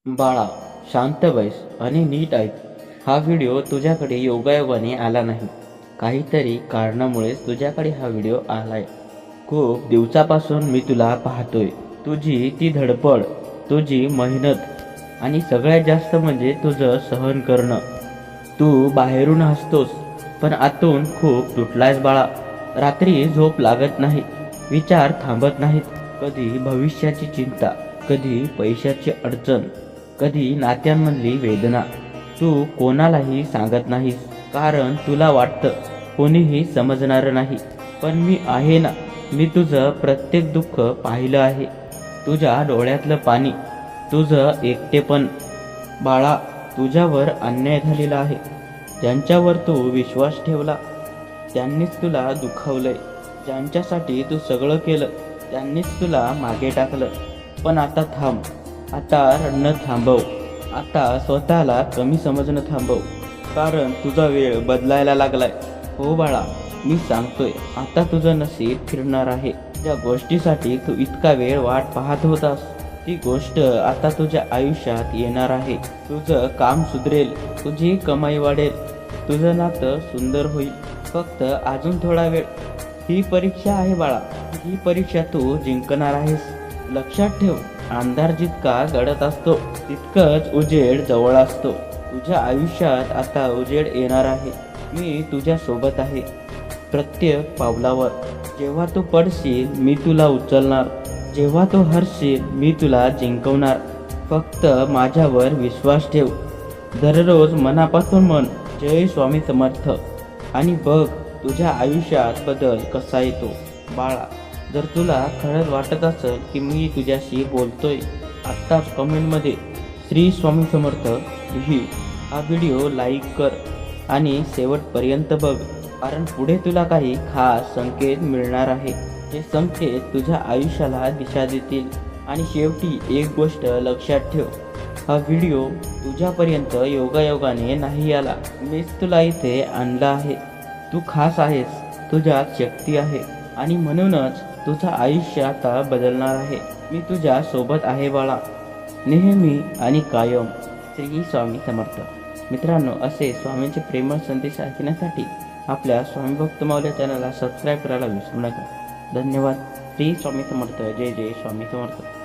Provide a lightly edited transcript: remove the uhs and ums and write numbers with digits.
बाळा, शांत बैस आणि नीट ऐक. हा व्हिडिओ तुझ्याकडे योगायोगाने आला नाही. काहीतरी कारणामुळेच तुझ्याकडे हा व्हिडिओ आलाय. खूप दिवसापासून मी तुला पाहतोय. तुझी ती धडपड, तुझी मेहनत आणि सगळ्यात जास्त म्हणजे तुझं सहन करणं. तू बाहेरून हसतोस, पण आतून खूप तुटलायस बाळा. रात्री झोप लागत नाही, विचार थांबत नाहीत. कधी भविष्याची चिंता, कधी पैशाची अडचण, कधी नात्यांमधली वेदना. तू कोणालाही सांगत नाहीस, कारण तुला वाटतं कोणीही समजणार नाही. पण मी आहे ना. मी तुझं प्रत्येक दुःख पाहिलं आहे. तुझ्या डोळ्यातलं पाणी, तुझं एकटेपण. बाळा, तुझ्यावर अन्याय झालेला आहे. ज्यांच्यावर तू विश्वास ठेवला त्यांनीच तुला दुखावलंय. ज्यांच्यासाठी तू सगळं केलं त्यांनीच तुला मागे टाकलं. पण आता थांब. आता रडणं थांबव. आता स्वतःला कमी समजणं थांबव. कारण तुझा वेळ बदलायला लागलाय. हो बाळा, मी सांगतोय, आता तुझं नशीब फिरणार आहे. ज्या गोष्टीसाठी तू इतका वेळ वाट पाहत होतास, ती गोष्ट आता तुझ्या आयुष्यात येणार आहे. तुझं काम सुधरेल, तुझी कमाई वाढेल, तुझं नातं सुंदर होईल. फक्त अजून थोडा वेळ. ही परीक्षा आहे बाळा. ही परीक्षा तू जिंकणार आहेस. लक्षात ठेव, अंधार जितका गडद असतो तितकंच उजेड जवळ असतो. तुझ्या आयुष्यात आता उजेड येणार आहे. मी तुझ्या सोबत आहे प्रत्येक पावलावर. जेव्हा तू पडशील मी तुला उचलणार. जेव्हा तू हरशील मी तुला जिंकवणार. फक्त माझ्यावर विश्वास ठेव. दररोज मनापासून म्हण, जय स्वामी समर्थ, आणि बघ तुझ्या आयुष्यात बदल कसा येतो. बाळा, जर तुला खरंच वाटत असेल की मी तुझ्याशी बोलतोय, आत्ताच कमेंटमध्ये श्री स्वामी समर्थ लिही. हा व्हिडिओ लाईक कर आणि शेवटपर्यंत बघ, कारण पुढे तुला काही खास संकेत मिळणार आहे. हे संकेत तुझ्या आयुष्याला दिशा देतील. आणि शेवटी एक गोष्ट लक्षात ठेव, हा व्हिडिओ तुझ्यापर्यंत योगायोगाने नाही आला. मीच तुला इथे आणलं आहे. तू खास आहेस, तुझ्यात शक्ती आहे, आणि म्हणूनच तुझं आयुष्य आता बदलणार आहे. मी तुझ्या सोबत आहे बाळा, नेहमी आणि कायम. श्री स्वामी समर्थ. मित्रांनो, असे स्वामींचे प्रेमळ संदेश ऐकण्यासाठी आपल्या स्वामी भक्त माऊली चॅनलला सबस्क्राईब करायला विसरू नका. धन्यवाद. श्री स्वामी समर्थ. जय जय स्वामी समर्थ.